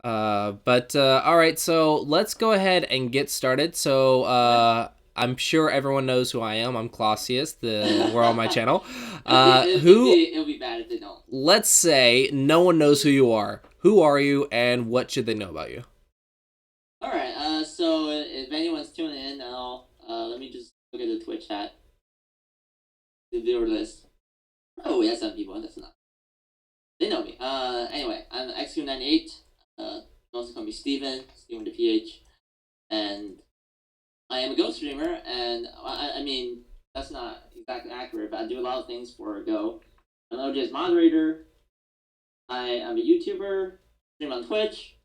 All right, so let's go ahead and get started. So Okay. I'm sure everyone knows who I am. I'm Clausius, the we're on my channel. Who It'll be bad if they don't. let's say no one knows who you are. Who are you, and what should they know about you? All right. So if anyone's tuning in now, let me just look at the Twitch chat, the viewer list. Oh, we have some people. That's not. They know me. Anyway, I'm Xhu98. You can also call me Steven with a PH, and I am a Go streamer. And I mean that's not exactly accurate, but I do a lot of things for Go. I'm an OJS moderator. I am a YouTuber. Stream on Twitch.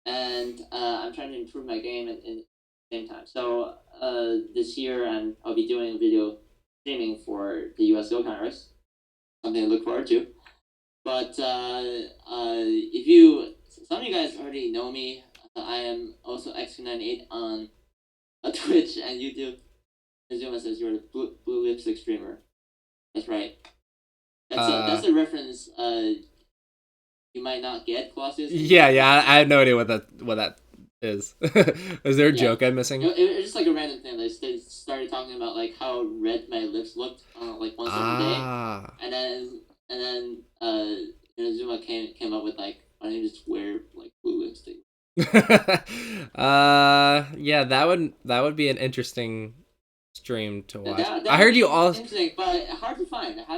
And I'm trying to improve my game in the same time. So this year I'll be doing video streaming for the U.S. Go Congress, something to look forward to. But if you, some of you guys already know me. I am also Xhu98 on Twitch and YouTube. Azuma says you're the blue lipstick streamer. That's right. Uh, That's a reference you might not get, Colossus. yeah, I have no idea what that is. Is there a Yeah, joke I'm missing? it's just like a random thing. They started talking about like how red my lips looked on like one certain day, Ah. and then Zuma came up with like, why don't you just wear like blue lipstick? Yeah, that would be an interesting stream to watch. I That would heard you be all. interesting, but hard to find. I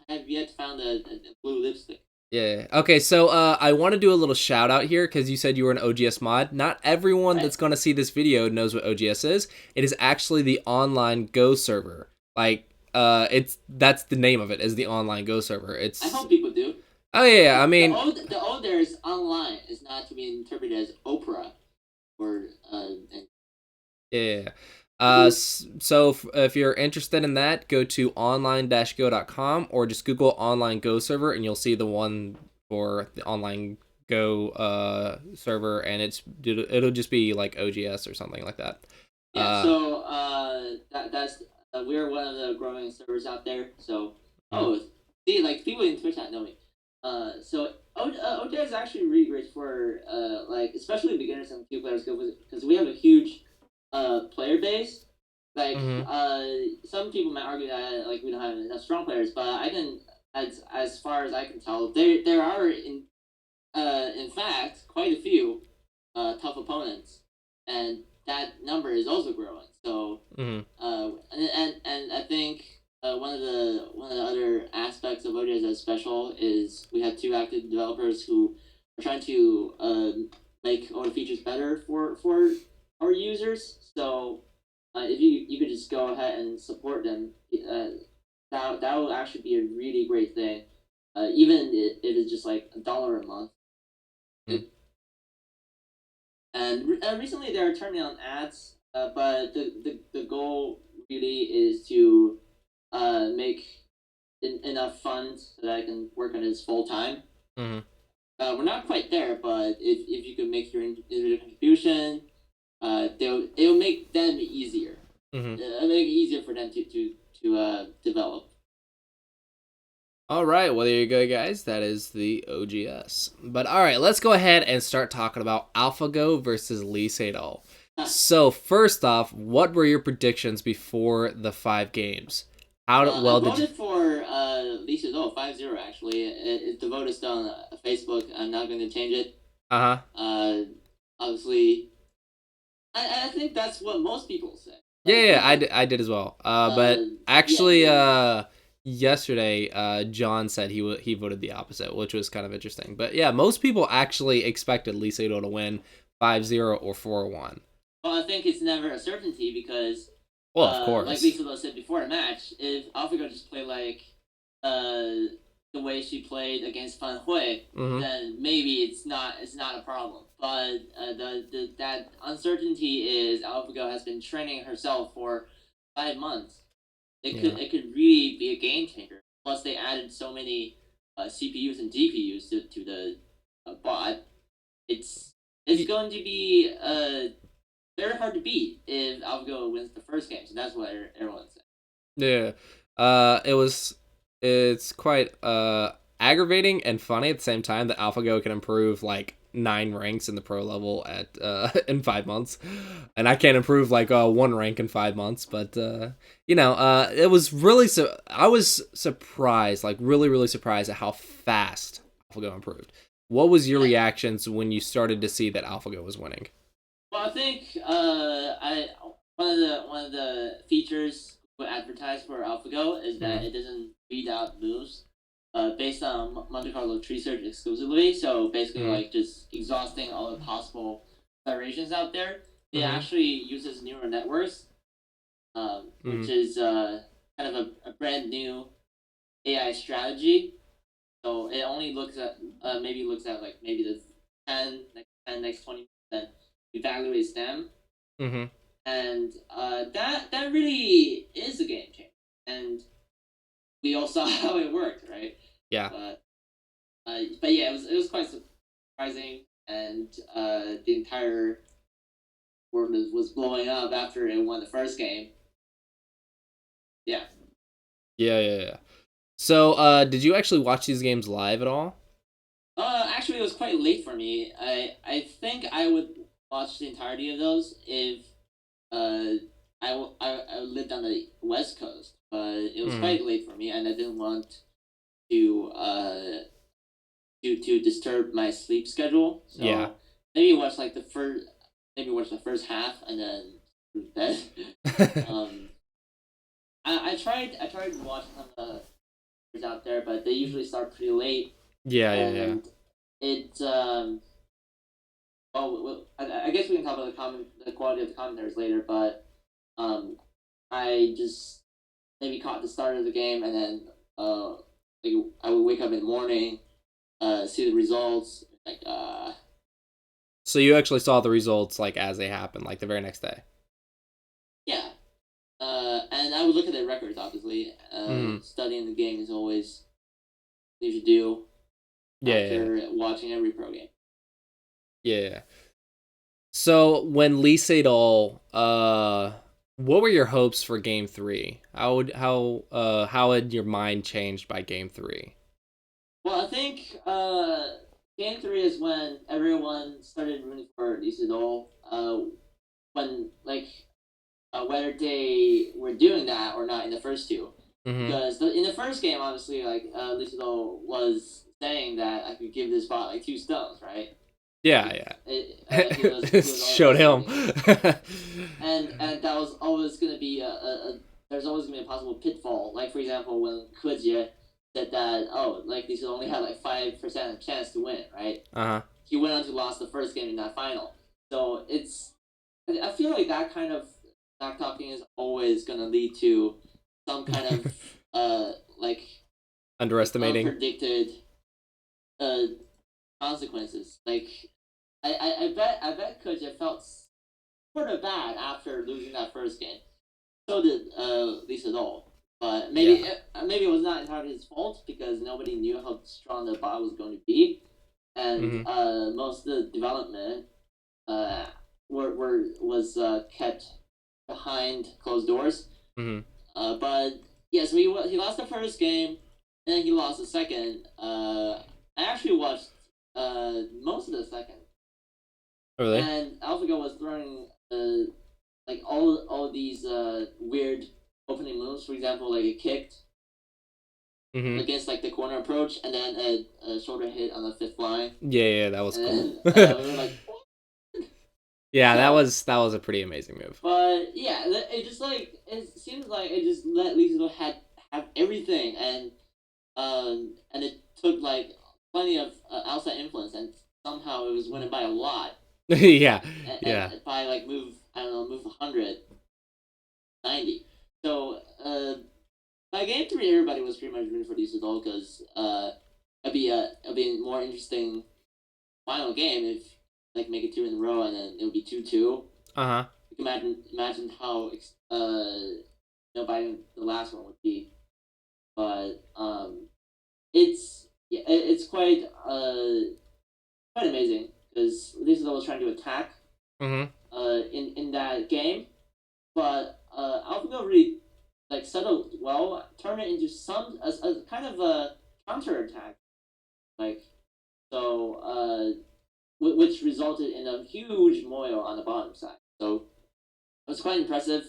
have yet found a blue lipstick. Yeah. Okay, so I want to do a little shout out here because you said you were an OGS mod. Not everyone Right. that's going to see this video knows what OGS is. It is actually the online Go server. Like, that's the name of it, is the online Go server. I It's hope people do. oh yeah. I mean, The old there is online is not to be interpreted as Oprah or and yeah. So if you're interested in that, go to online-go.com or just Google online Go server and you'll see the one for the online Go server, and it'll just be like OGS or something like that. yeah. Uh, So that's we're one of the growing servers out there. So mm, oh, see, like people in Twitch not know me. OJ is actually really great for like especially beginners and few players because we have a huge player base. Like mhm. some people might argue that like we don't have enough strong players, but I can as far as I can tell, there are in fact quite a few tough opponents, and that number is also growing. So Mhm. and I think one of the other aspects of OJ that's special is we have two active developers who are trying to make all the features better for our users. So if you could just go ahead and support them, that will actually be a really great thing. Even if it's just like $1 a month. Mhm. And recently they're turning on ads, but the goal really is to make enough funds so that I can work on this full time. Mhm. We're not quite there, but if you can make your individual contribution, it'll make them easier. Mhm. It'll make it easier for them to develop. All right, well there you go, guys. That is the OGS. But all right, let's go ahead and start talking about AlphaGo versus Lee Sedol. So first off, what were your predictions before the 5 games? I Well did you? voted for Lee Sedol 5-0 actually. The vote is still on Facebook. I'm not going to change it. Uh huh. Obviously, I think that's what most people say. Yeah, Like, yeah, I did as well. But yeah, actually, yeah. yesterday, John said he voted the opposite, which was kind of interesting. But yeah, most people actually expected Lee Sedol to win 5-0 or 4-1. Well, I think it's never a certainty because, Well, of like course. Lisa said before a match, if AlphaGo just play like the way she played against Fan Hui, Mm-hmm. then maybe it's not a problem. But that uncertainty is AlphaGo has been training herself for 5 months. Yeah. It could really be a game changer. Plus, they added so many CPUs and GPUs to the bot. It's it's going to be very hard to beat if AlphaGo wins the first game. So that's what everyone's saying. Yeah. It was. It's quite aggravating and funny at the same time that AlphaGo can improve like 9 ranks in the pro level at in 5 months, and I can't improve like 1 rank in 5 months. But it was really I was surprised, like really surprised at how fast AlphaGo improved. What was your reactions when you started to see that AlphaGo was winning? Well, I think I one of the features we advertised for AlphaGo is that it doesn't read out moves based on Monte Carlo tree search exclusively. So basically, like just exhausting all the possible variations out there. It actually uses neural networks, which is kind of a brand new AI strategy. So it only looks at like maybe the next 20, then evaluates them. And that really is a game changer. And we all saw how it worked, right? Yeah. But yeah, it was quite surprising, and the entire world was blowing up after it won the first game. Yeah. Yeah. So, did you actually watch these games live at all? Actually, it was quite late for me. I think I would watch the entirety of those if I lived on the West Coast, but it was quite late for me, and I didn't want to to disturb my sleep schedule. So maybe watch like the first half and then bed. I tried watching some of the out there, but they usually start pretty late. Yeah. It well, I guess we can talk about the quality of the commentaries later, but I just maybe caught the start of the game, and then like I would wake up in the morning, see the results, like So you actually saw the results like as they happened, like the very next day. Yeah. And I would look at the records, obviously. Studying the game is always you should do after watching every pro game. Yeah. So when Lee Sedol, what were your hopes for Game 3? How had your mind changed by Game 3? Well, I think Game 3 is when everyone started rooting for Lee Sedol. When like whether they were doing that or not in the first two. Because in the first game, obviously, like Lee Sedol was saying that I could give this bot like 2 stones, right? Yeah. He was Showed him. and that was always going to be there's always going to be a possible pitfall. Like, for example, when Kujie said that, like, Lee Sedol only had like 5% chance to win, right? He went on to lose the first game in that final. So I feel like that kind of back talking is always going to lead to some kind of like underestimating unpredicted consequences. Like I bet Coach felt sort of bad after losing that first game. So did Lee Sedol. But maybe it was not entirely his fault because nobody knew how strong the bot was going to be, and most of the development was kept behind closed doors. But yeah, so he lost the first game, and then he lost the second. I actually watched most of the second. Oh, really? And AlphaGo was throwing like all these weird opening moves. For example, like it kicked against like the corner approach, and then a shoulder hit on the fifth line. Yeah, that was cool. We were like, what? Yeah, that was a pretty amazing move. But yeah, it seems like it just let Lee Sedol have everything, and it took like plenty of outside influence, and somehow it was winning by a lot. Yeah. And by like move 190. So by game 3, everybody was pretty much rooting for Lee Sedol because it'd be a more interesting final game if like make it 2 in a row and then it would be 2-2. You can imagine how by the last one would be, but it's quite amazing because Lee Sedol was trying to attack in that game, but AlphaGo really like settled well, turned it into a kind of a counter attack, like so. which resulted in a huge moil on the bottom side. So it was quite impressive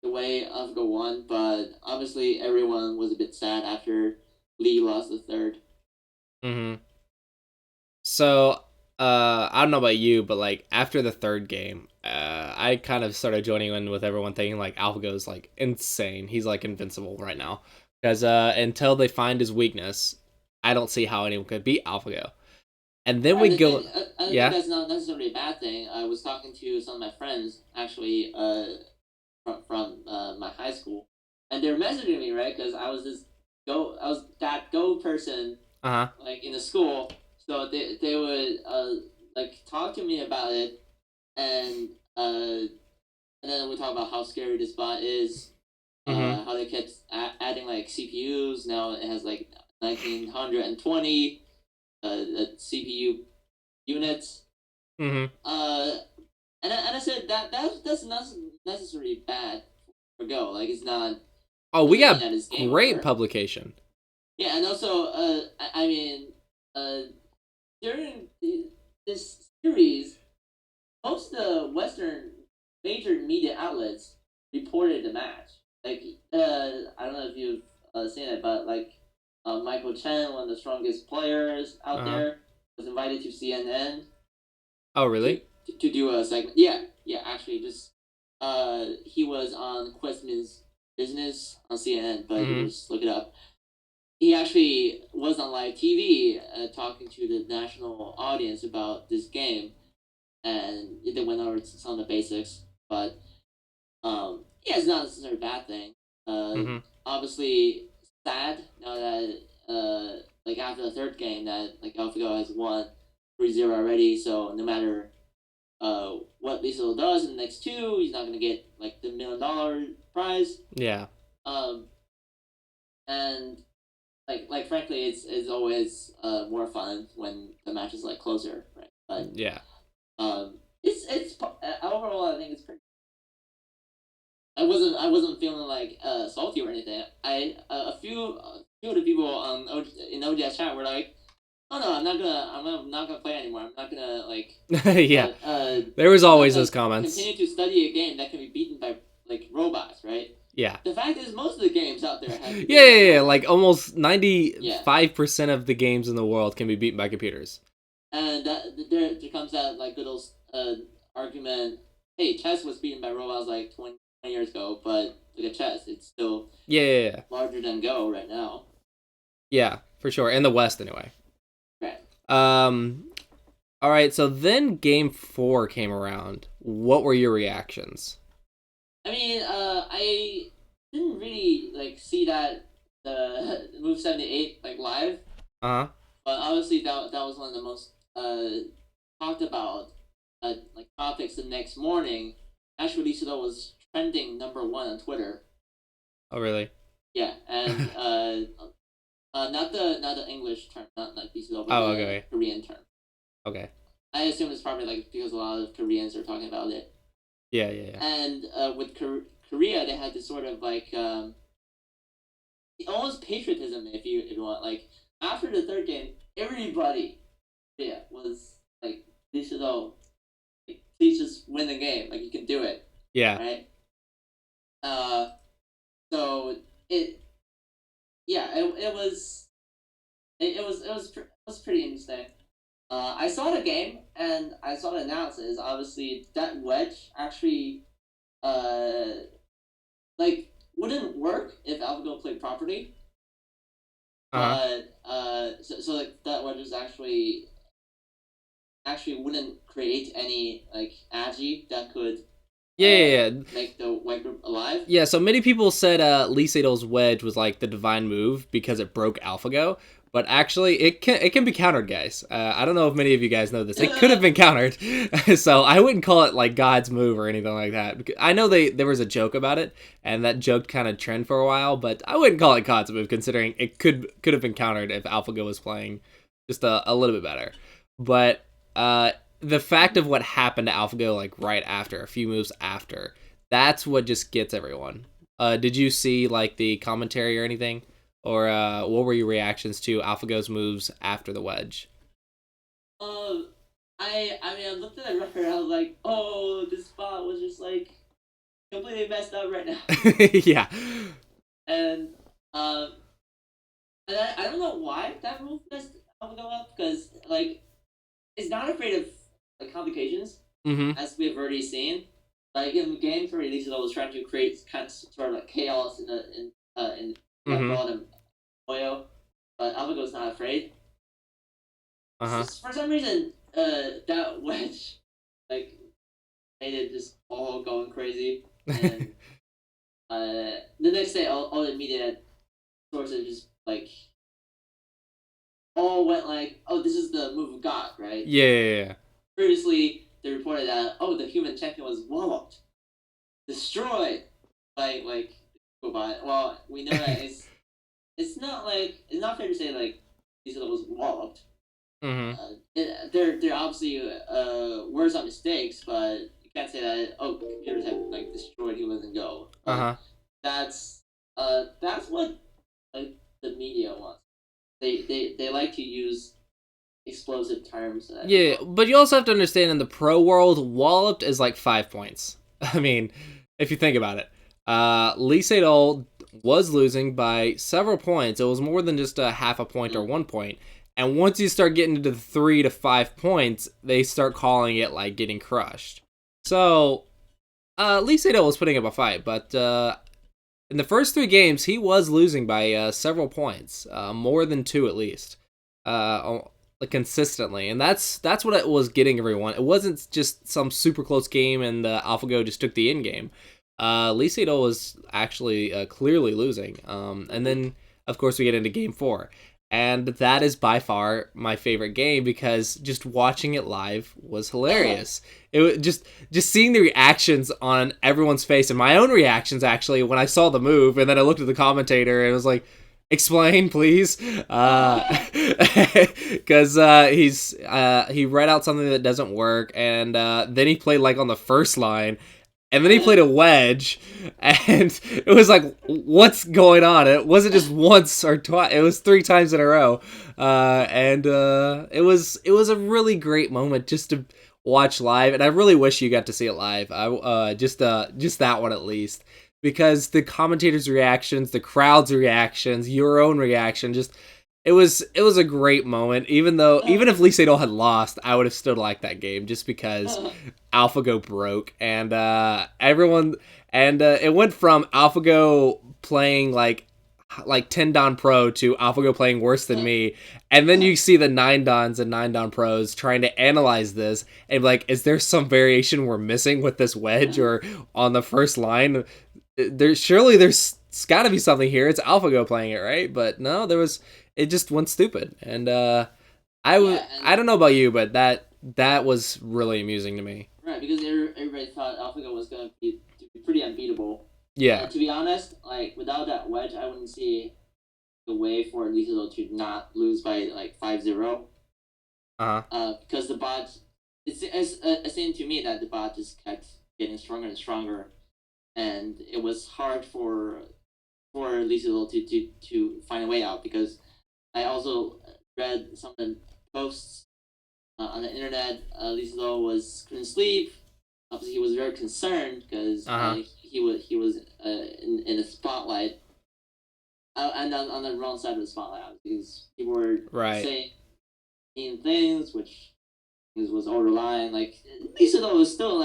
the way AlphaGo won, but obviously everyone was a bit sad after Lee lost the third. Mm-hmm. So, I don't know about you, but like after the third game, I kind of started joining in with everyone thinking like AlphaGo's like insane. He's like invincible right now because until they find his weakness, I don't see how anyone could beat AlphaGo. And then we go, I think yeah, that's not necessarily a bad thing. I was talking to some of my friends actually from my high school, and they're messaging me, right, because I was that go person uh huh, like in the school, so they would like talk to me about it, and uh and then we talk about how scary this bot is, mm-hmm, how they kept adding like CPUs. Now it has like 1920 CPU units. mm-hmm. And I said that's not necessarily bad for Go. Like it's not Oh, we doesn't mean got that it's game great over. publication. Yeah, and also I mean during this series, most of the Western major media outlets reported the match. Like I don't know if you've seen it, but like Michael Chen, one of the strongest players Uh out huh. there, was invited to CNN Oh, to really? to do a segment. Yeah, yeah. Actually, just he was on Questman's Business on CNN, but you can Mm-hmm. just look it up. He actually was on live TV talking to the national audience about this game, and they went over some of the basics. But yeah, it's not necessarily a bad thing. Uh, Mm-hmm. Obviously, sad now that like after the third game that like AlphaGo has won 3-0 already. So no matter what Lee Sedol does in the next two, he's not gonna get like the $1 million prize. Yeah. Um, and like frankly, it's always more fun when the match is like closer, right? But Yeah. it's overall I think it's pretty. I wasn't feeling like salty or anything. A few of the people on in OGS chat were like, "Oh no, I'm not gonna play anymore. I'm not gonna like Yeah. uh, uh There was I'm not always gonna those comments. continue to study a game that can be beaten by like robots, right?" Yeah. The fact is, most of the games out there have Yeah, been yeah, beaten by yeah. robots. Like almost Yeah, 95% of the games in the world can be beaten by computers. and there comes that like good old argument. Hey, chess was beaten by robots like 20 years ago, but look at chess; it's still Yeah, yeah, yeah. larger than Go right now. Yeah, for sure. In the West, anyway. Right. Um. All right. So then Game 4 came around. What were your reactions? I mean, I didn't really like see that the Move 78 like live, Uh huh. but obviously that was one of the most talked about like topics the next morning. Actually, Lee Sedol was trending number 1 on Twitter. Oh, really? Yeah, and not the English term, not like Lee Sedol, but Oh, the okay. Korean term. Okay. I assume it's probably like because a lot of Koreans are talking about it. Yeah, yeah, yeah. And with Korea, they had this sort of like almost patriotism, if you want. Like after the third game, everybody, yeah, was like, they should all like, please just win the game. Like you can do it, Yeah. right? Uh, so it, yeah, it was pretty interesting. I saw the game and I saw the analysis. Obviously, that wedge actually uh like wouldn't work if AlphaGo played properly. Uh huh. But so like that wedge is actually wouldn't create any like agi that could Yeah, yeah, yeah. make the white group alive. Yeah, so many people said Lee Sedol's wedge was like the divine move because it broke AlphaGo, but actually it can be countered, guys. I don't know if many of you guys know this. It could have been countered, so I wouldn't call it like God's move or anything like that. I know there was a joke about it, and that joke kind of trend for a while, but I wouldn't call it God's move considering it could have been countered if AlphaGo was playing just a little bit better. But the fact of what happened to AlphaGo like right after, a few moves after, that's what just gets everyone. Did you see like the commentary or anything, or what were your reactions to AlphaGo's moves after the wedge? I looked at the record. I was like, oh, this spot was just like completely messed up right now. Yeah. And um, and I don't know why that move messed AlphaGo up because like it's not afraid of like complications Mm-hmm. as we've already seen. Like in game three, Lee Sedol was trying to create kind of sort of like chaos in Mm-hmm. God and oil, but AlphaGo's not afraid. Uh-huh. For some reason, that wedge like made it just all going crazy, and the next day, all the media sources just like all went like, "Oh, this is the move of God," right? Yeah, yeah, yeah. Previously, they reported that the human champion was walloped, destroyed by like robot. Well, we know that it's not fair to say like these was walloped. Mm-hmm. They're obviously were some mistakes, but you can't say that computers have like destroyed humans and go. Like Uh-huh. that's what like the media wants. They like to use explosive terms. Yeah, but you also have to understand in the pro world, walloped is like 5 points. I mean, if you think about it. Lee Sedol was losing by several points. It was more than just a half a point or 1 point. And once you start getting into the 3 to 5 points, they start calling it like getting crushed. So, Lee Sedol was putting up a fight, but in the first 3 games, he was losing by several points, more than 2 at least, consistently, and that's what it was getting everyone. It wasn't just some super close game and AlphaGo just took the end game. Lee Sedol was actually clearly losing, and then of course we get into game 4. And that is by far my favorite game because just watching it live was hilarious. It was just seeing the reactions on everyone's face and my own reactions actually when I saw the move, and then I looked at the commentator and it was like, explain please, because he read out something that doesn't work, and then he played like on the first line, and then he played a wedge, and it was like, what's going on? It wasn't just once or twice; it was 3 times in a row, and it was a really great moment just to watch live, and I really wish you got to see it live. I just that one at least, because the commentators' reactions, the crowd's reactions, your own reaction, just it was a great moment. Even if Lee Sedol had lost, I would have still liked that game just because AlphaGo broke, and everyone, and it went from AlphaGo playing like 10 Dan Pro to AlphaGo playing worse than me, and then you see the 9 Dans and 9 Dan Pros trying to analyze this and like, is there some variation we're missing with this wedge or on the first line? There's got to be something here. It's AlphaGo playing it, right? But no, it just went stupid, and Yeah, I and don't know about you, but that was really amusing to me. right because everybody thought AlphaGo was gonna to be pretty unbeatable. Yeah. To be honest, like without that wedge, I wouldn't see the way for Lee Sedol to not lose by like 5-0. Uh huh. Because the bot, it seemed to me that the bot just kept getting stronger and stronger, and it was hard for Lee Sedol to find a way out because I also read some of the posts on the internet. Lee Sedol couldn't sleep. Obviously, he was very concerned because Uh huh. he was in the spotlight, and on the wrong side of the spotlight because people were Right. saying mean things, which was overlying. Like Lisa though is still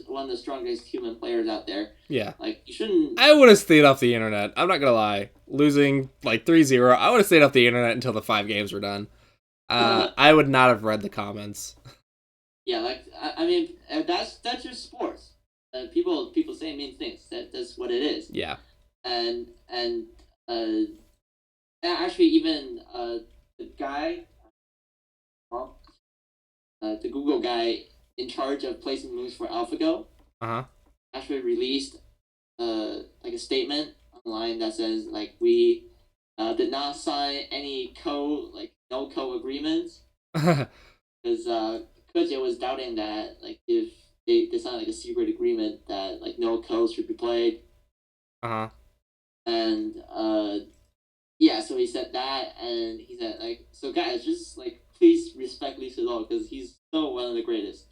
one of the strongest human players out there. Yeah. Like you shouldn't. I would have stayed off the internet. I'm not gonna lie. Losing like 3-0, I would have stayed off the internet until the 5 games were done. I would not have read the comments. Yeah, like I mean that's your sports. People say mean things. That's what it is. Yeah. And actually even the guy, well, the Google guy in charge of placing moves for AlphaGo Uh huh. actually released like a statement online that says like we did not sign any no agreements because Koji was doubting that like if they signed like a secret agreement that like no code should be played, Uh huh. and yeah, so he said that, and he said like, so guys, just like please respect Lee Sedol because he's so one of the greatest.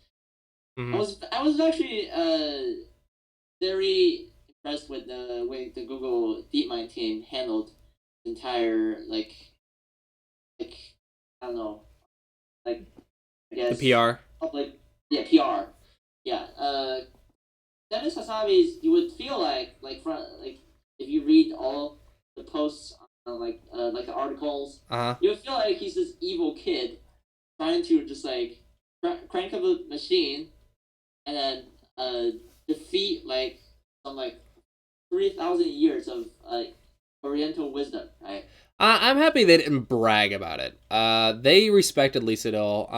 Mm-hmm. I was actually very impressed with the way the Google DeepMind team handled the entire like I don't know, like I guess The PR. public, yeah, PR, yeah. Dennis Hasabi's, you would feel like if you read all the posts like the articles, you would feel like he's this evil kid trying to just like crank up a machine and then defeat like some like 3,000 years of Oriental wisdom, right? I'm happy they didn't brag about it. They respected Lee Sedol.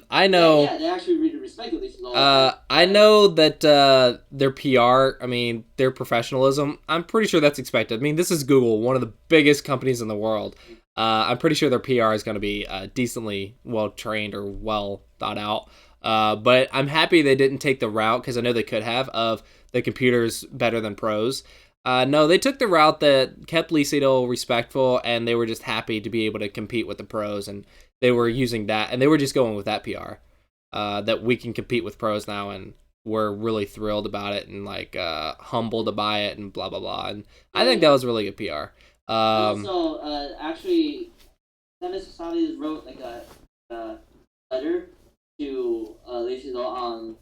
I know. Yeah, they actually really respected Lee Sedol. I know that their PR, I mean, their professionalism, I'm pretty sure that's expected. I mean, this is Google, one of the biggest companies in the world. I'm pretty sure their PR is going to be decently well trained or well thought out. But I'm happy they didn't take the route, because I know they could have, of the computer's better than pros. No, they took the route that kept Lee Sedol respectful, and they were just happy to be able to compete with the pros, and they were using that, and they were just going with that PR. That we can compete with pros now, and we're really thrilled about it, and like humble to buy it, and blah blah blah. And I think that was really good PR. Also, actually, Dennis Hasabi wrote like a letter to Lee Sedol on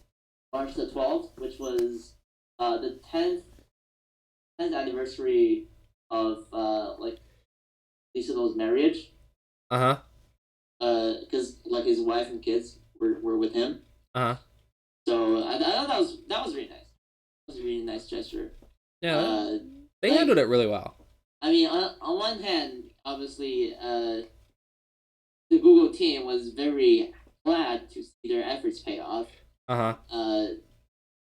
March the 12th, which was the 10th anniversary of like Lee Sedol's marriage. Because like his wife and kids were with him. So I thought that was really nice. It was a really nice gesture. Yeah, they handled it really well. I mean, on one hand, obviously, the Google team was very glad to see their efforts pay off.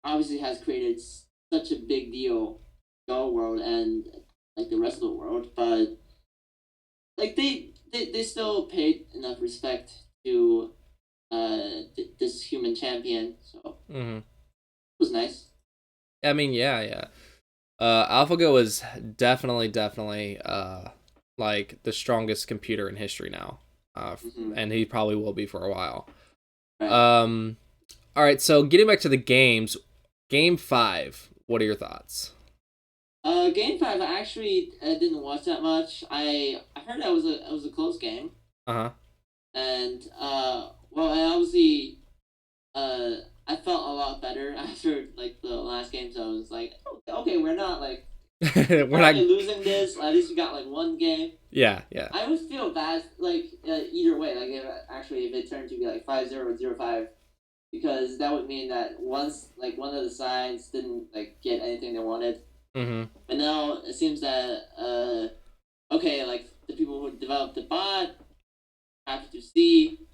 Obviously, has created such a big deal in the world and like the rest of the world, but like they still paid enough respect to this human champion, so it was nice. I mean, yeah. AlphaGo is definitely like the strongest computer in history now, and he probably will be for a while. Right. All right, so getting back to the games, Game 5. What are your thoughts? Game 5, I actually didn't watch that much. I heard that it was a close game. And well, I obviously I felt a lot better after like the last game, so I was like, okay, we're not like we're not losing this. At least we got like one game. Yeah. I would feel bad like either way. Like if it turned to be like 5-0 or 0-5, because that would mean that once like one of the sides didn't like get anything they wanted. But now it seems that okay, like the people who developed the bot have to see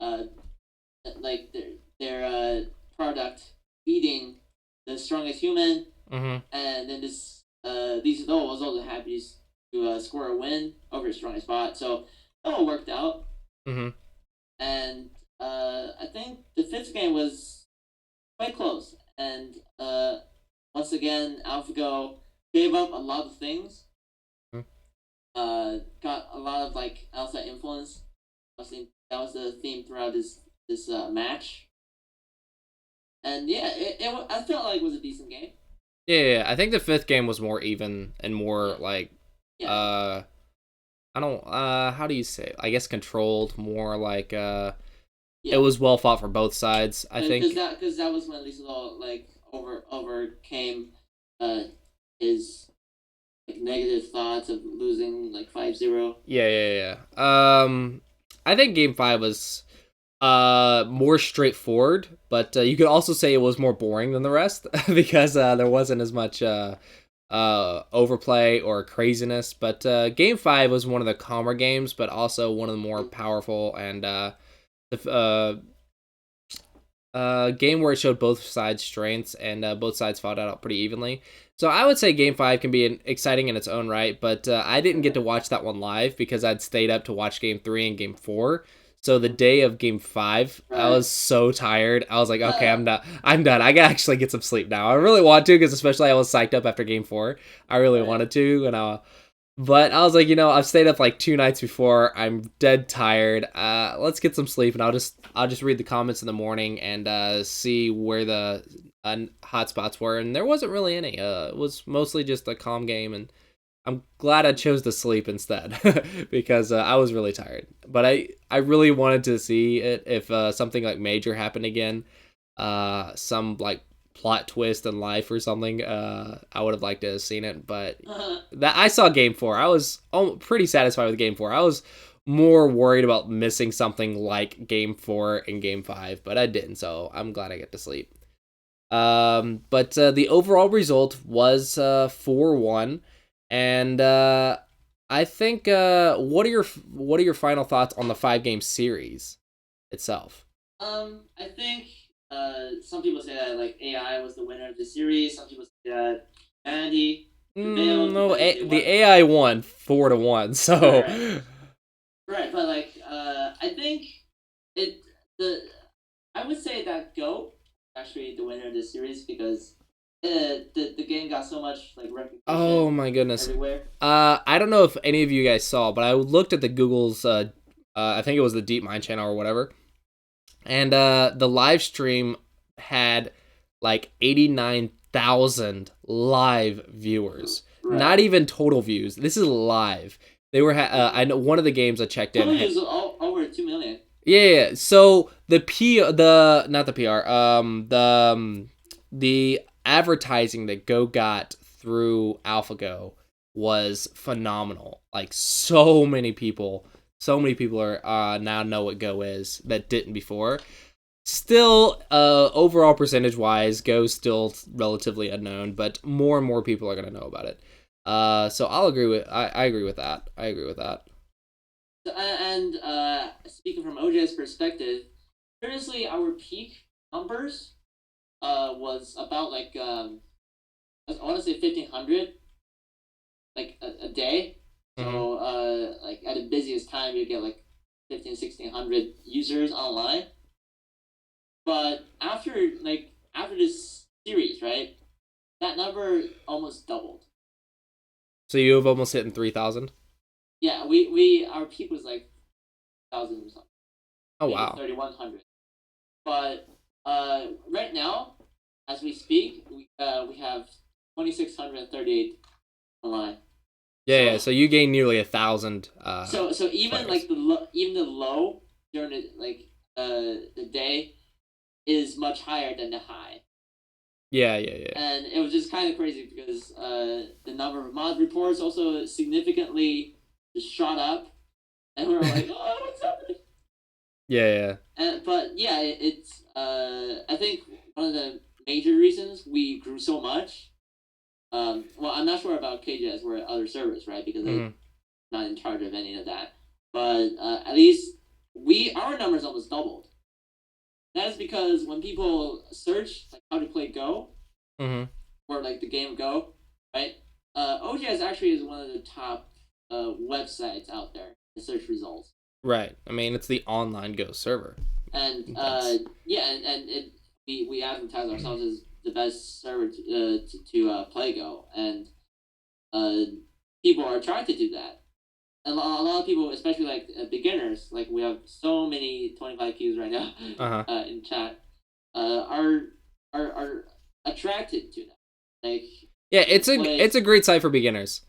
like their product beating the strongest human, and then this Lee Sedol was also happy to score a win over his strongest bot, so that all worked out. And I think the 5th game was quite close, and once again AlphaGo gave up a lot of things. Got a lot of like outside influence. I think that was the theme throughout this match. And yeah, I felt like it was a decent game. Yeah. I think the 5th game was more even and more like I don't how do you say it? I guess controlled, more like it was well fought for both sides, I think. Because that was when Lee Sedol like overcame his like negative thoughts of losing like 5-0. Yeah. I think Game 5 was more straightforward, but you could also say it was more boring than the rest because there wasn't as much overplay or craziness. But Game 5 was one of the calmer games, but also one of the more powerful, and the game where it showed both sides' strengths, and both sides fought it out pretty evenly. So I would say Game 5 can be exciting in its own right, but I didn't get to watch that one live because I'd stayed up to watch Game 3 and Game 4. So the day of Game 5, I was so tired. I was like, okay, I'm done. I gotta actually get some sleep now. I really want to, because especially I was psyched up after Game 4. I really wanted to, and But I was like, I've stayed up like 2 nights before. I'm dead tired. Let's get some sleep, and I'll just read the comments in the morning and see where the hotspots were. And there wasn't really any. It was mostly just a calm game, and I'm glad I chose to sleep instead because I was really tired. But I really wanted to see it if something like major happened again, some like plot twist in life or something. I would have liked to have seen it, but that I saw Game 4. I was pretty satisfied with Game 4. I was more worried about missing something like Game 4 and Game 5, but I didn't, so I'm glad I get to sleep. But the overall result was 4-1, and I think what are your final thoughts on the 5 game series itself? I think some people say that like AI was the winner of the series. Some people say that humanity prevailed No, because they the won. AI won 4-1, Right, so right, right. But like, I think it the I would say that Go actually the winner of this series because the game got so much like oh recognition my goodness. everywhere. I don't know if any of you guys saw, but I looked at the Google's I think it was the DeepMind channel or whatever, and the live stream had like 89,000 live viewers. Not Right. even total views. This is live. They were I know one of the games I checked in Total had views over 2 million. yeah. So the not the PR the advertising that Go got through AlphaGo was phenomenal. Like so many people are now know what Go is that didn't before. Still, overall percentage wise, Go's still relatively unknown, but more and more people are gonna know about it. So I agree with that. I agree with that. And speaking from OJ's perspective, seriously, our peak numbers was about like I want to say 1,500 like a day. Mm-hmm. So like at the busiest time you get like 1,600 users online. But after this series, right, that number almost doubled. So you have almost hit in 3,000. Yeah, we our peak was like 1,000 or something, Oh maybe wow. 3,100. But right now, as we speak, we have 2,638 online. Yeah. So So you gained nearly 1,000 so even players. like even the low during the day is much higher than the high. Yeah. And it was just kind of crazy because the number of mod reports also significantly just shot up, and we were like, "Oh, what's happening?" Yeah. But yeah, it's I think one of the major reasons we grew so much. Well, I'm not sure about KJS or other servers, right? Because I'm Mm-hmm. not in charge of any of that. But at least our numbers almost doubled. That is because when people search like how to play Go Mm-hmm. or like the game Go, right? OGS actually is one of the top websites out there in search results. Right. I mean, it's the online Go server. And That's yeah, and we advertise ourselves as the best server to play Go, and uh, people are attracted to that. And a lot of people, especially like beginners, like we have so many 25 Qs right now uh-huh. in chat, are attracted to that. Like Yeah, you play, it's a great site for beginners.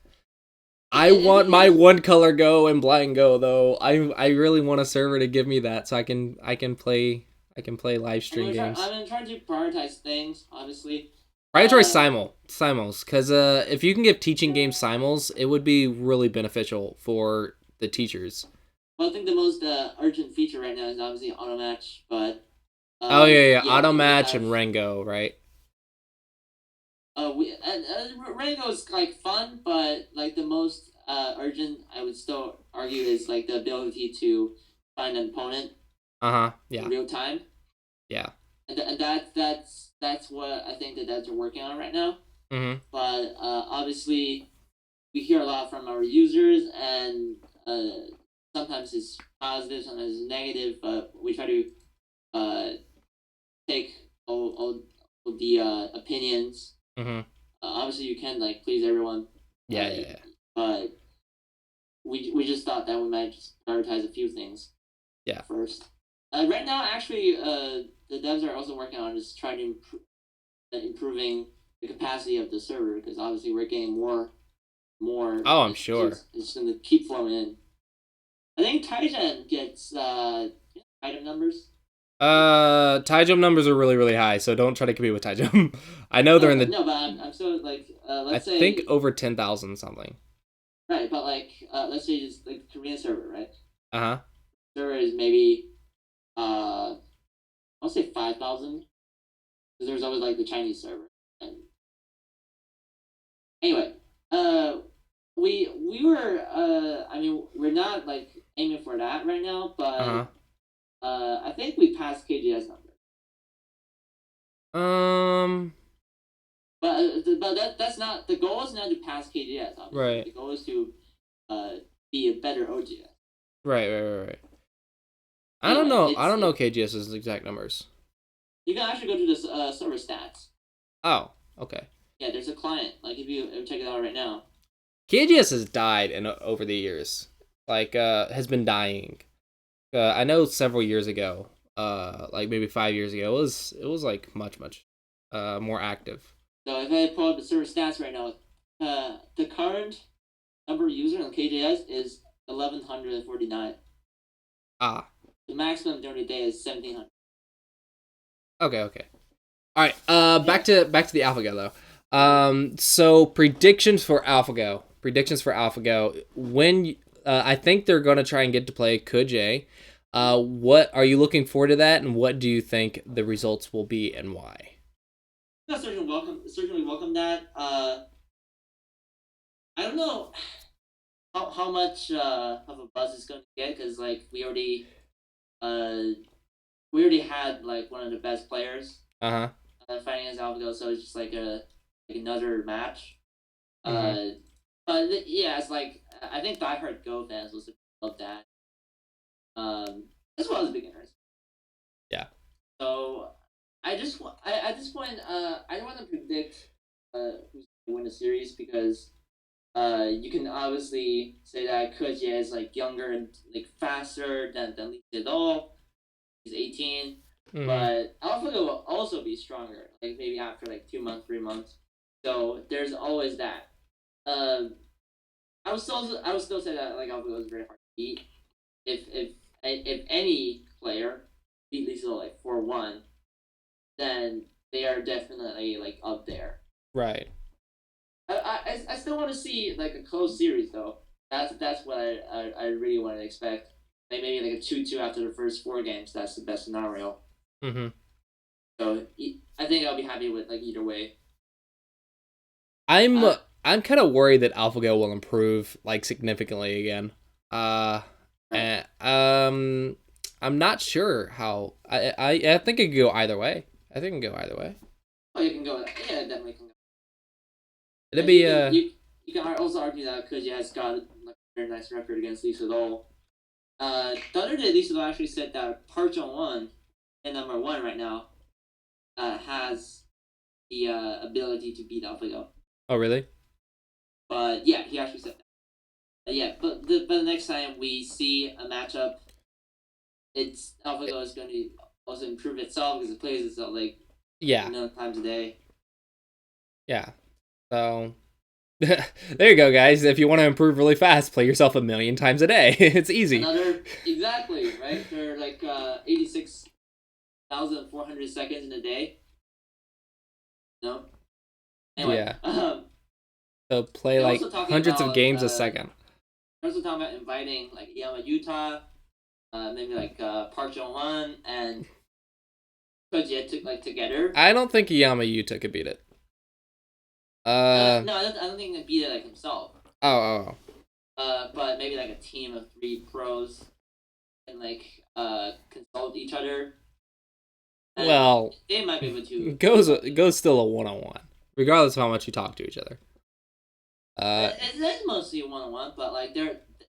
I want it my is. one color Go and blind Go though. I really want a server to give me that so I can play live And stream games. I'm gonna try to prioritize things, obviously. Probably try simuls, because if you can give teaching games simuls, it would be really beneficial for the teachers. Well, I think the most urgent feature right now is obviously auto match, but Oh yeah, yeah, auto we match have and Rengo, right? we Rango's like fun, but like the most urgent, I would still argue is like the ability to find an opponent Uh huh. in Yeah. real time, Yeah. and that's what I think the devs are working on right now. Mhm. But obviously, we hear a lot from our users, and sometimes it's positive, sometimes it's negative. But we try to uh, take all the opinions. Mhm. Obviously, you can't like please everyone, Yeah. but we just thought that we might just prioritize a few things. Yeah. First, right now, actually, the devs are also working on just trying to improving the capacity of the server because obviously we're getting more. Oh, I'm sure. It's going to keep flowing in. I think Titan gets item numbers. Tie jump numbers are really, really high, so don't try to compete with tie jump. I know they're in the. No, but I'm so like let's say. I think over 10,000 something. Right, but like let's say just like Korean server, right? Uh-huh. Server is maybe I'll say 5,000 because there's always like the Chinese server. And anyway, we were I mean we're not like aiming for that right now, but I think we passed KGS number. But that's not the goal. Is not to pass KGS. Obviously. Right. The goal is to be a better OGS. Right. I don't know KGS's exact numbers. You can actually go to the server stats. Oh, okay. Yeah, there's a client. Like if you check it out right now. KGS has died over the years. Like has been dying. I know several years ago, like maybe 5 years ago, it was like much more active. So if I pull up the server stats right now, the current number of users on KJS is 1,149. Ah. The maximum during the day is 1,700. Okay. All right. Back to the AlphaGo though. So predictions for AlphaGo. When I think they're gonna try and get to play Kuj. What are you looking forward to that, and what do you think the results will be, and why? Yeah, certainly welcome that. I don't know how much of a buzz it's going to get because like we already had like one of the best players fighting against AlphaGo, so it's just like another match. But yeah, it's like I think diehard Go fans will love that, as well as beginners. Yeah. So at this point I don't want to predict who's going to win the series because you can obviously say that Kuji is like younger and like faster than Lee Sedol. He's 18, but AlphaGo will also be stronger. Like maybe after like 2 months, 3 months. So there's always that. I would still say that like AlphaGo is very hard to beat. If any player beat Lee Sedol like 4-1, then they are definitely like up there. Right. I still want to see like a close series though. That's what I really want to expect. Like maybe like a 2-2 after the first 4 games. That's the best scenario. So I think I'll be happy with like either way. I'm kind of worried that AlphaGo will improve like significantly again. And, I'm not sure how. I think it could go either way. Oh, you can go. Yeah, definitely can go. It'd be you can also argue that because has got like, a very nice record against Lee Sedol. The other day, Lee Sedol actually said that Park Jong-won, and number 1 right now, has the ability to beat AlphaGo. Oh, really? But yeah, he actually said that. Yeah, but the next time we see a matchup, it's AlphaGo is going to also improve itself because it plays itself like a million times a day. Yeah. So there you go, guys. If you want to improve really fast, play yourself 1,000,000 times a day. It's easy. Exactly, right? There are like 86,400 seconds in a day. No. Anyway, yeah. So play like hundreds of games a second. We're also talking about inviting like Yama Utah, maybe like Park Jong-won and Koji to like together. I don't think Yama Utah could beat it. No, I don't think he can beat it like himself. Oh. But maybe like a team of 3 pros and like consult each other. And well, they might be able to. Goes still a 1-on-1, regardless of how much you talk to each other. It's mostly a 1-on-1, but like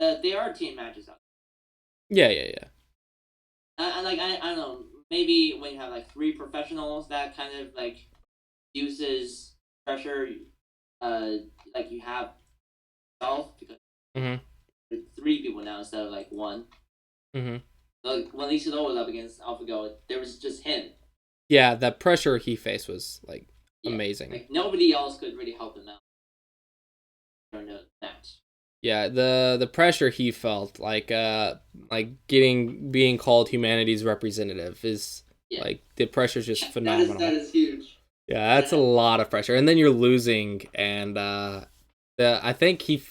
they are team matches out. Yeah. And like I don't know, maybe when you have like 3 professionals, that kind of like uses pressure, like you have yourself because three people now instead of like one. Mm-hmm. Like when Lee Sedol was up against AlphaGo, there was just him. Yeah, that pressure he faced was like Yeah, amazing. like nobody else could really help him out during the match. Yeah, the pressure he felt, like being called humanity's representative is like the pressure's just phenomenal. That is huge. Yeah, that's a lot of pressure, and then you're losing, and I think he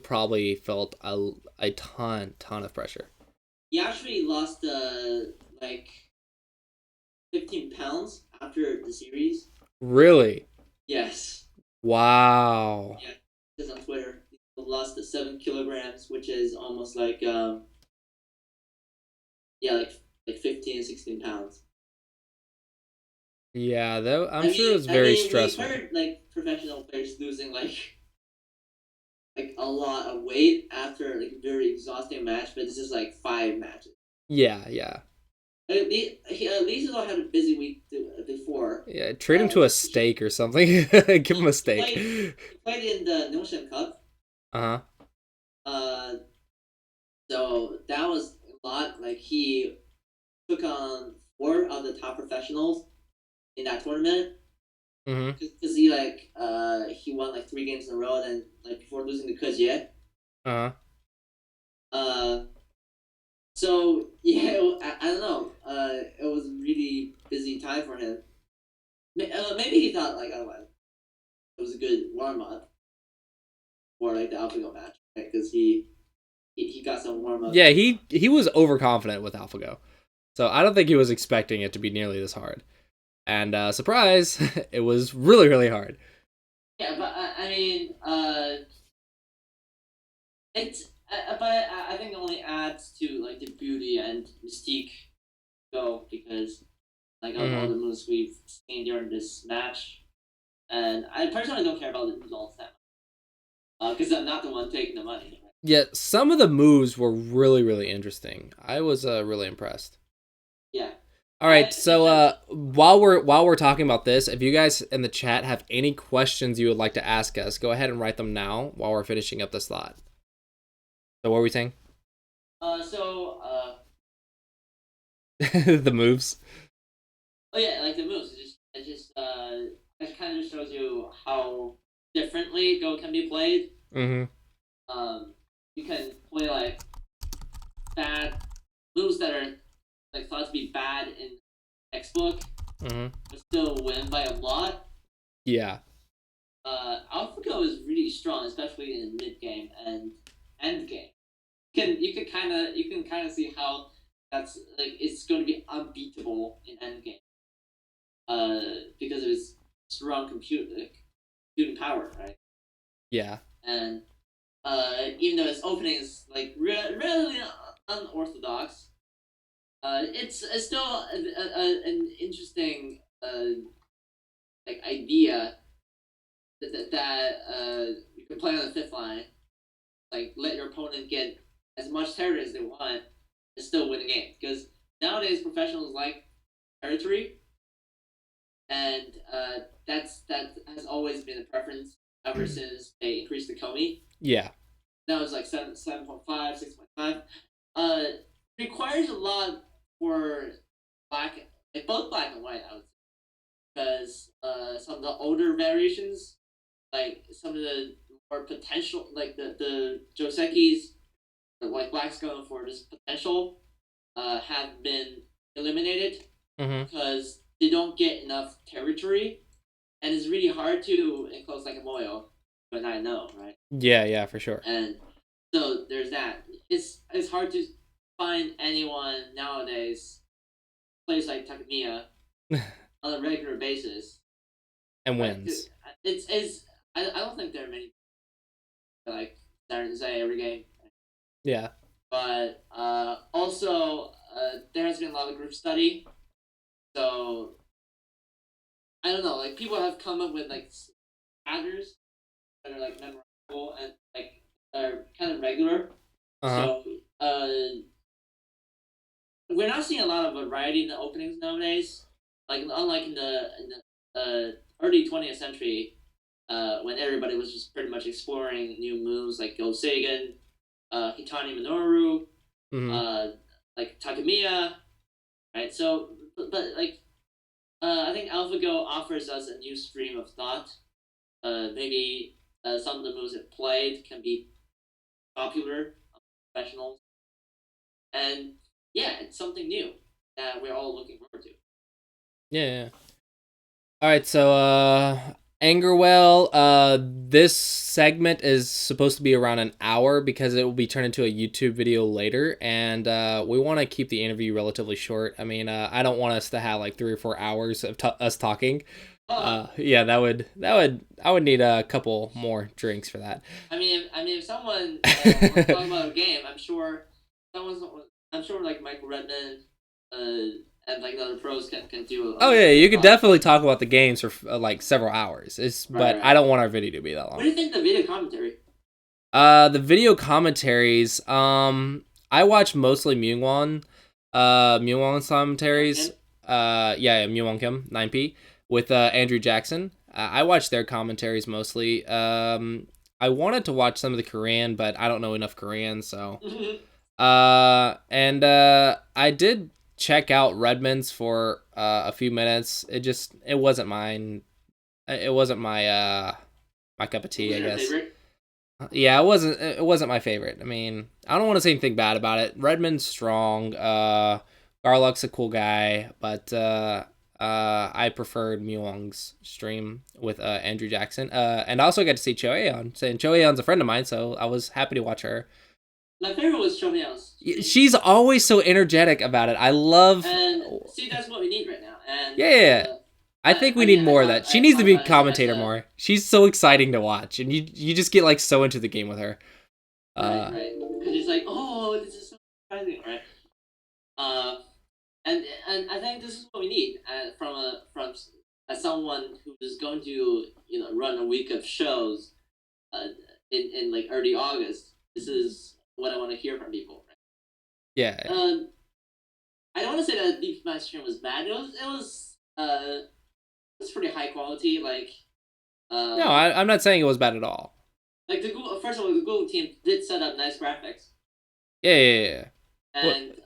probably felt a ton of pressure. He actually lost like 15 pounds after the series. Really? Yes. Wow. Yeah, it's on Twitter. He lost the 7 kilograms, which is almost like yeah, like 15, 16 pounds. Yeah, that I'm sure it was very stressful. We've heard like professional players losing like a lot of weight after like a very exhausting match, but this is like 5 matches. Yeah, yeah. Lee Sedol had a busy week before. Yeah, treat him to a steak or something. Give him a steak. He played in the Notion Cup. Uh-huh. So that was a lot. Like he took on 4 of the top professionals in that tournament. Mm-hmm. Because he won like 3 games in a row, and like before losing to Clossi. Uh-huh. So yeah, I don't know. It was a really busy time for him. Maybe he thought like, oh, it was a good warm up for like the AlphaGo match, right? Because he got some warm up. Yeah, he was overconfident with AlphaGo, so I don't think he was expecting it to be nearly this hard. And surprise, it was really really hard. Yeah, but I mean, it's but I think it only adds to like the beauty and mystique go because like of all the moves we've seen during this match, and I personally don't care about the results that much because I'm not the one taking the money. Yeah, some of the moves were really really interesting. I was really impressed. Yeah. All right, so while we're talking about this, if you guys in the chat have any questions you would like to ask us, go ahead and write them now while we're finishing up this thought. So what were we saying? The moves. Oh yeah, like the moves. It kind of just shows you how differently Go can be played. Mm-hmm. You can play like bad moves that are like thought to be bad in textbook, but still win by a lot. Yeah. AlphaGo is really strong, especially in mid game and end game. You can kind of see how that's like it's going to be unbeatable in end game. Because of its strong computing power, right? Yeah. And even though its opening is like really unorthodox, it's still an interesting like idea that you can play on the 5th line, like let your opponent get as much territory as they want and still win the game. Because nowadays professionals like territory, and that has always been a preference ever since they increased the Komi. Yeah. Now it's like 7.5, 6.5. Requires a lot for both black and white, I would say. Because some of the older variations, like some of the more potential, like the Josekis, like black's going for this potential, have been eliminated because they don't get enough territory, and it's really hard to enclose like a Moyo, but I know, right? Yeah, for sure. And so there's that. It's hard to find anyone nowadays plays like Takamiya on a regular basis and wins. I don't think there are many like that say every game. Yeah. But also there has been a lot of group study, so I don't know. Like people have come up with like patterns that are like memorable and like are kind of regular. So we're not seeing a lot of variety in the openings nowadays. Like unlike in the early 20th century, when everybody was just pretty much exploring new moves like Go Sagan, Hitani Minoru, Mm-hmm. like Takemiya, right? So, but like, I think AlphaGo offers us a new stream of thought. Maybe some of the moves it played can be popular professionals, and yeah, it's something new that we're all looking forward to. Yeah. All right, so Angerwell, this segment is supposed to be around an hour because it will be turned into a YouTube video later, and we want to keep the interview relatively short. I mean, I don't want us to have like 3 or 4 hours of us talking. Yeah, I would need a couple more drinks for that. If someone wants to talk about a game, someone's, I'm sure like Michael Redmond, and like the other pros can do. Oh yeah, you could definitely talk about the games for like several hours. But right. I don't want our video to be that long. What do you think of the video commentary? The video commentaries. I watch mostly Myungwon's commentaries. Yeah, Myungwon Kim 9P with Andrew Jackson. I watch their commentaries mostly. I wanted to watch some of the Korean, but I don't know enough Korean, so. I did check out Redmond's for a few minutes. It wasn't mine. It wasn't my cup of tea, I guess. Favorite? Yeah, it wasn't my favorite. I mean, I don't want to say anything bad about it. Redmond's strong. Garlock's a cool guy, but I preferred Muong's stream with Andrew Jackson. And I also got to see Cho Aeon. And Cho Aeon's a friend of mine, so I was happy to watch her. My favorite was Cho-Myeon's. She's always so energetic about it. I love. And see, that's what we need right now. And yeah. I think we need more of that. She needs to be a commentator more. She's so exciting to watch, and you just get like so into the game with her. Right. Because it's like, oh, this is so exciting, right? And I think this is what we need from someone who is going to run a week of shows, in like early August. This is what I want to hear from people. Right? Yeah. I don't want to say that DeepMind stream was bad. It was pretty high quality. Like, no, I'm not saying it was bad at all. Like first of all, the Google team did set up nice graphics. Yeah. And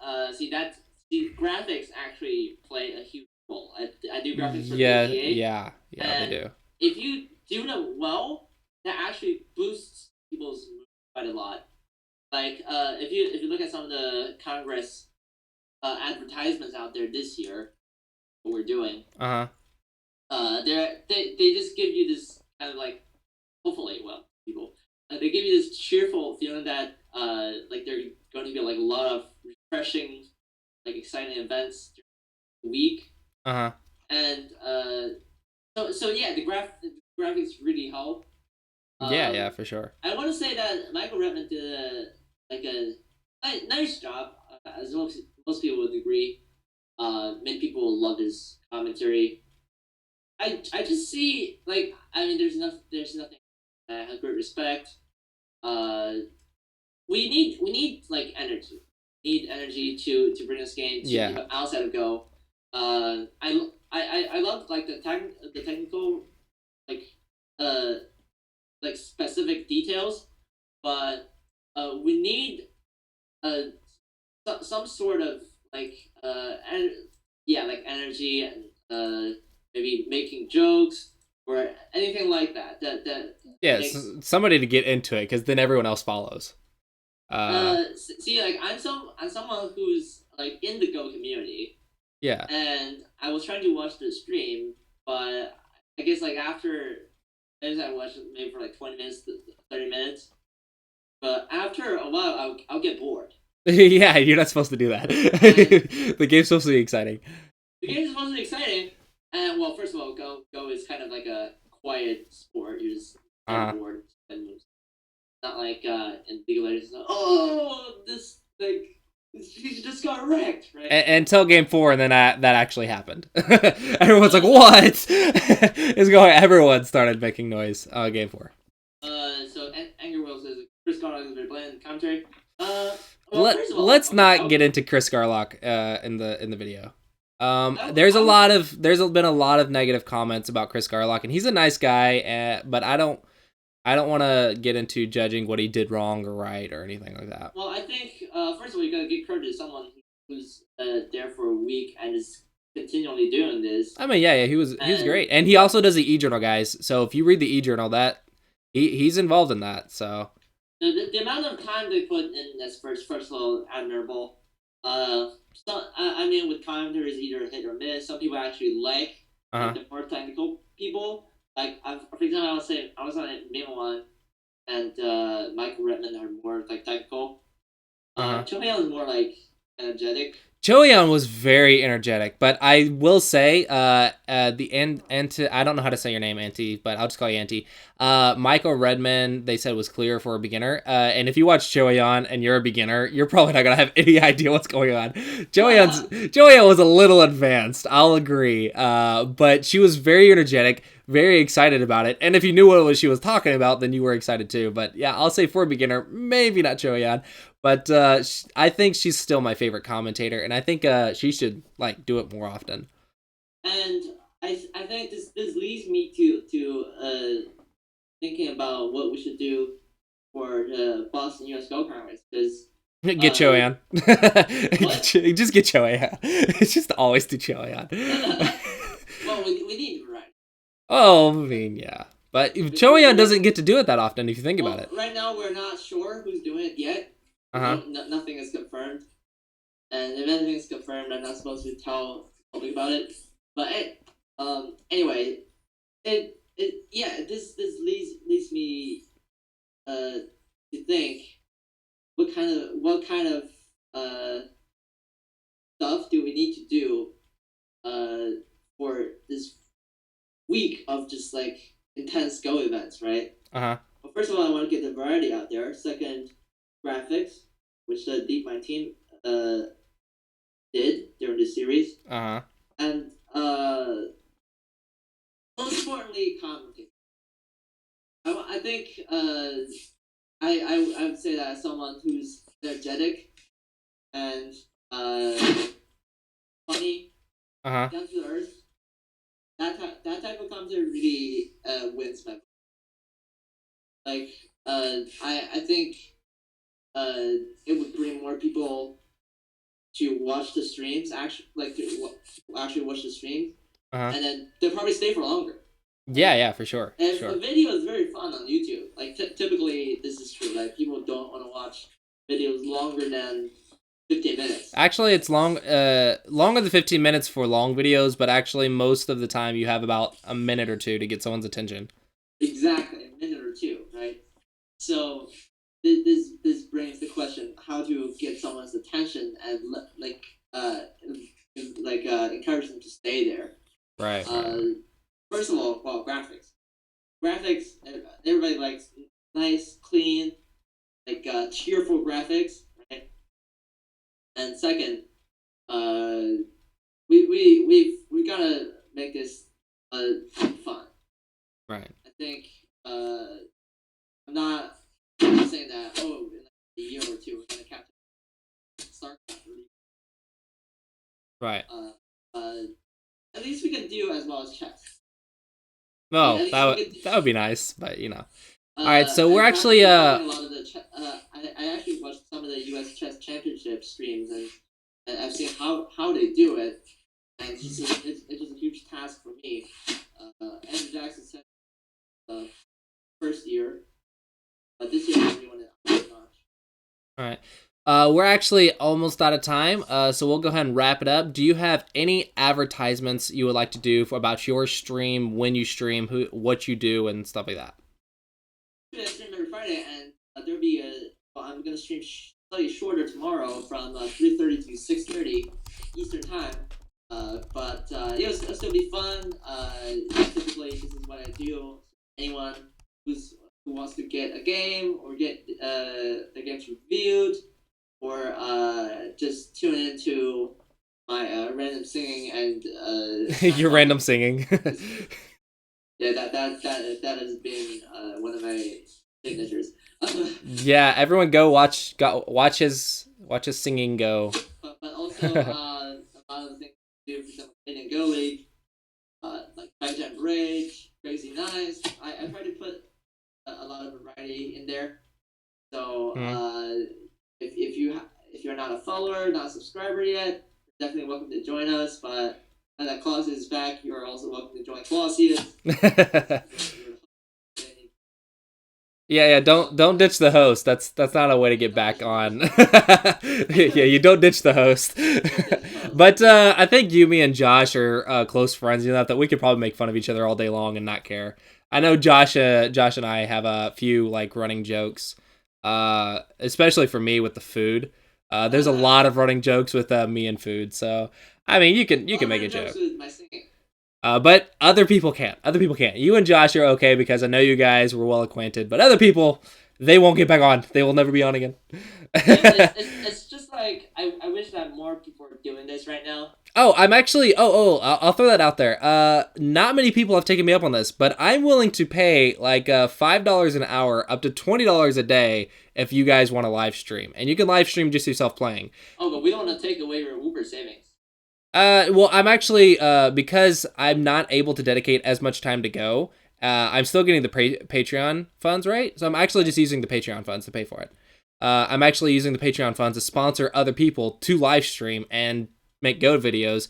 the graphics actually play a huge role. I do graphics for GTA. Yeah, they do. If you do them well, that actually boosts people's mood quite a lot. Like, if you look at some of the Congress advertisements out there this year, what we're doing, they just give you this kind of like, hopefully, well, people, they give you this cheerful feeling that like they're going to be like a lot of refreshing, like exciting events during the week. And so yeah, the graphics really help. Yeah, for sure. I want to say that Michael Redmond did a nice job, as most people would agree. Many people love his commentary. I just see, like, I mean, there's nothing. I have great respect. We need like energy. We need energy to bring this game to outside of Go. I love like the technical like specific details, but we need some sort of like like energy and maybe making jokes or anything like that. Somebody to get into it, because then everyone else follows. See, like I'm someone who's like in the Go community. Yeah. And I was trying to watch the stream, but I guess like after I watched it maybe for like 20 minutes, 30 minutes. But after a while, I'll get bored. Yeah, you're not supposed to do that. The game's supposed to be exciting. The game's supposed to be exciting, and well, first of all, Go is kind of like a quiet sport. You're just bored and moves. Not like in League of Legends. Oh, this like he just got wrecked, right? Until game 4, and then that actually happened. Everyone's like, "What?" Everyone started making noise. Game 4. So Anger Will says Chris Garlock is very bland commentary. Let's not get into Chris Garlock in the video. There's been a lot of negative comments about Chris Garlock, and he's a nice guy, but I don't I don't want to get into judging what he did wrong or right or anything like that. Well, I think first of all, you gotta give credit to someone who's there for a week and is continually doing this. I mean, yeah, he was And great, and he also does the e-journal, guys. So if you read the e-journal, that he's involved in that. So the amount of time they put in this first of all admirable. I mean, with commenters either hit or miss. Some people actually like the more technical people. Like, for example, I was on Meme One, and Michael Redmond are more like technical. Chomeon is more like energetic. Joeyon was very energetic, but I will say, the Anti, I don't know how to say your name, Anti, but I'll just call you Anti. Michael Redman, they said was clear for a beginner. And if you watch Joeyon and you're a beginner, you're probably not gonna have any idea what's going on. Joeyon was a little advanced, I'll agree. But she was very energetic, very excited about it. And if you knew what it was she was talking about, then you were excited too. But yeah, I'll say for a beginner, maybe not Joeyon. But I think she's still my favorite commentator, and I think she should like do it more often. And I think this leads me to thinking about what we should do for the Boston US Go Congress, because Get Choan. Just get Choan. It's just always do Choan. Well, we need to right. Oh, I mean, yeah. But Choan doesn't get to do it that often if you think about it. Right now, we're not sure who's doing it yet. Nothing is confirmed. And if anything is confirmed, I'm not supposed to tell the public about it. But anyway, this leads me to think what kind of stuff do we need to do for this week of just like intense Go events, right? Well, first of all, I want to get the variety out there. Second, graphics, which the DeepMind team did during this series. And most importantly, commenting. I think I would say that as someone who's energetic and funny, down to earth, that type of commentator really wins my. Like I think it would bring more people to watch the streams, actually watch the streams, and then they'll probably stay for longer. Yeah, for sure. And the video is very fun on YouTube. Like typically, this is true. Like people don't want to watch videos longer than 15 minutes. Actually, it's longer than 15 minutes for long videos, but actually most of the time you have about a minute or two to get someone's attention. Exactly, a minute or two, right? So this brings the question: how to get someone's attention and encourage them to stay there. Right. First of all, well, graphics. Graphics, everybody likes nice, clean, like cheerful graphics, right? And second, we gotta make this fun. Right. I think I'm not saying that in a year or two we're gonna capture StarCraft. Right. At least we can do as well as chess. No, that would be nice, but you know. All right, so we're actually a lot of the I actually watched some of the U.S. Chess Championship streams, and I've seen how they do it, and it's just a huge task for me. Andrew Jackson said first year, but this year I'm doing it top notch. All right. We're actually almost out of time, so we'll go ahead and wrap it up. Do you have any advertisements you would like to do about your stream, when you stream, what you do, and stuff like that? I stream every Friday, and there'll be I'm going to stream slightly shorter tomorrow from 3:30 to 6:30 Eastern Time. But it'll still be fun. Typically, this is what I do. Anyone who wants to get a game or get their games reviewed, or just tune into my random singing and your random singing. Yeah, that has been one of my signatures. Yeah, everyone go watch his singing go. But also a lot of the things we do for some Canadian Go League, like Five Giant Rage, Crazy Nice. I try to put a lot of variety in there. So Hmm. if you're not a follower, not a subscriber yet, you're definitely welcome to join us. But now that Clossi is back, you're also welcome to join Clossi. Yeah, yeah, don't ditch the host. That's not a way to get back on. Yeah, you don't ditch the host. But I think you, me, and Josh are close friends enough that we could probably make fun of each other all day long and not care. I know Josh and I have a few like running jokes, especially for me with the food. There's a lot of running jokes with me and food, so I mean you can make a joke. With my singing. But other people can't. Other people can't. You and Josh are okay because I know you guys were well acquainted. But other people, they won't get back on. They will never be on again. It's just like I wish that more people were doing this right now. Oh, I'm actually. I'll throw that out there. Not many people have taken me up on this, but I'm willing to pay like $5 an hour, up to $20 a day, if you guys want to live stream, and you can live stream just yourself playing. Oh, but we don't want to take away your Uber savings. Well, I'm actually because I'm not able to dedicate as much time to go. I'm still getting the Patreon funds, right? So I'm actually just using the Patreon funds to pay for it. I'm actually using the Patreon funds to sponsor other people to live stream and make Go videos.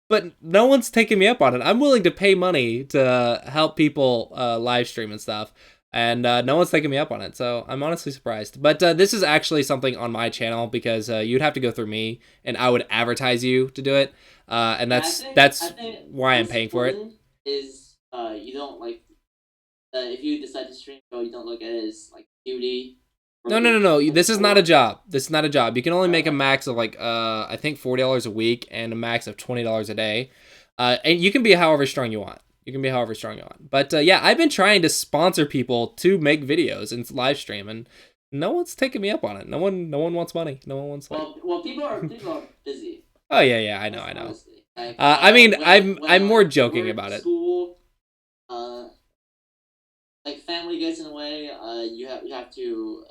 But no one's taking me up on it. I'm willing to pay money to help people live stream and stuff. And no one's taking me up on it. So I'm honestly surprised. But this is actually something on my channel because you'd have to go through me and I would advertise you to do it. And that's why I'm paying for it. Is you don't like if you decide to stream Go, you don't look at it as like duty. No. This is not a job. This is not a job. You can only make a max of like I think $40 a week and a max of $20 a day. And you can be however strong you want. You can be however strong you want. But yeah, I've been trying to sponsor people to make videos and live stream, and no one's taking me up on it. No one wants money. No one wants. Like... Well, people are busy. Oh yeah, I know. Like, I mean, I'm more joking about it. School, like family gets in the way. You have to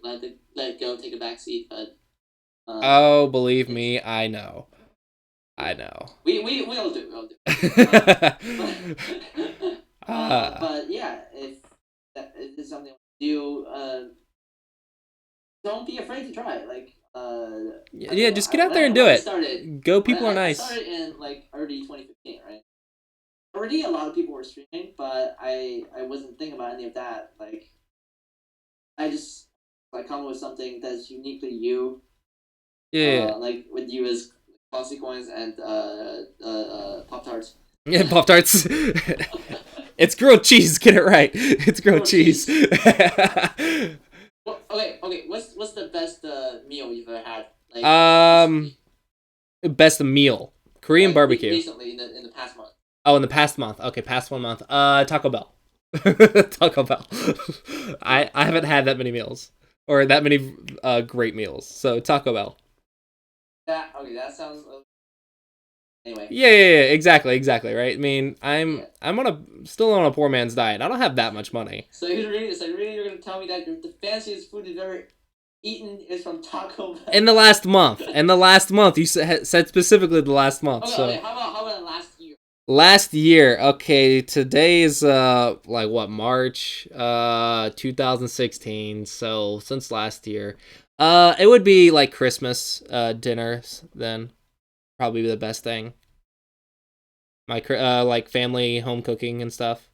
let go, take a back seat. But oh, believe me, I know. I know. We all do. We all do. But yeah, if that is something you do, don't be afraid to try it. Like yeah, just get out there and do it. Go, people are nice. I started in like early 2015, right? Already a lot of people were streaming, but I wasn't thinking about any of that. Like I just come up with something that's uniquely you. Yeah. Like with you as Clossi coins and Pop Tarts. Yeah, Pop Tarts. It's grilled cheese. Get it right. It's grilled cheese. Well, okay. What's the best meal you've ever had? Like, best meal. Korean barbecue. Recently, in the past month. Oh, in the past month. Okay, past 1 month. Taco Bell. Taco Bell. I haven't had that many meals or that many great meals. So Taco Bell. That sounds. Anyway. Yeah, exactly, right. I mean, I'm still on a poor man's diet. I don't have that much money. So you're gonna tell me that the fanciest food you've ever eaten is from Taco Bell? In the last month. You said specifically the last month. Okay, so okay. How about last year? Last year, okay. Today's like what, March 2016. So since last year, it would be like Christmas dinners then. Probably the best thing. My like family home cooking and stuff.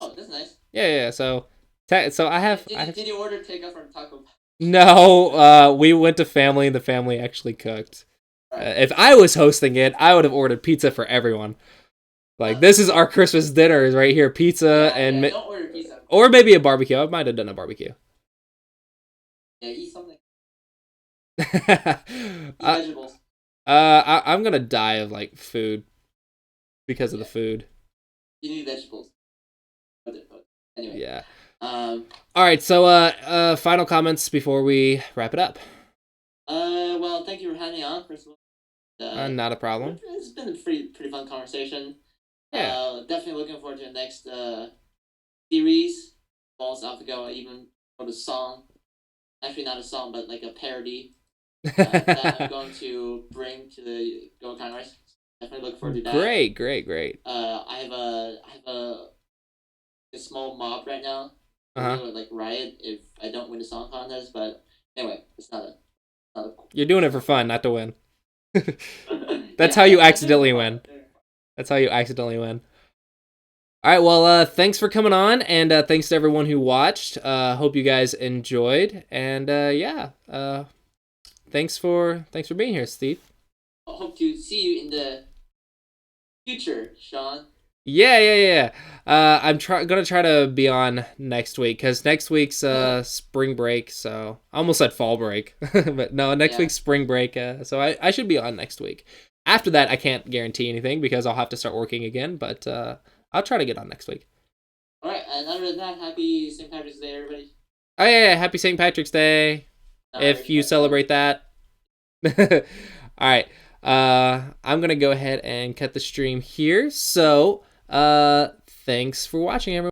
Oh, that's nice. Yeah. So I have. Did you order takeout from Taco Bell? No, we went to family and the family actually cooked. Right. If I was hosting it, I would have ordered pizza for everyone. Like this is our Christmas dinner right here, pizza and don't order pizza. Or maybe a barbecue. I might have done a barbecue. Yeah, eat something. Eat vegetables. I'm gonna die of like food because of the food. You need vegetables. Anyway. Yeah. All right. So final comments before we wrap it up. Well, thank you for having me on. First of all, not a problem. It's been a pretty fun conversation. Yeah. Definitely looking forward to the next series. Balls AlphaGo, even for the song. Actually, not a song, but like a parody. That I'm going to bring to the Go Congress. Definitely look forward to that. Great. I have a a small mob right now. Would like riot if I don't win the song contest, but anyway, it's not a You're doing it for fun, not to win. That's how you accidentally win. That's how you accidentally win. All right, well, thanks for coming on, and thanks to everyone who watched. Hope you guys enjoyed, and yeah, thanks for being here, Steve. I hope to see you in the future, Sean. Yeah. I'm gonna try to be on next week because next week's spring break. So I almost said fall break, but no, next week's spring break. So I should be on next week. After that, I can't guarantee anything because I'll have to start working again. But I'll try to get on next week. All right, and other than that, happy St. Patrick's Day, everybody. Oh yeah, happy St. Patrick's Day if you celebrate that. All right. I'm gonna go ahead and cut the stream here. So thanks for watching, everyone.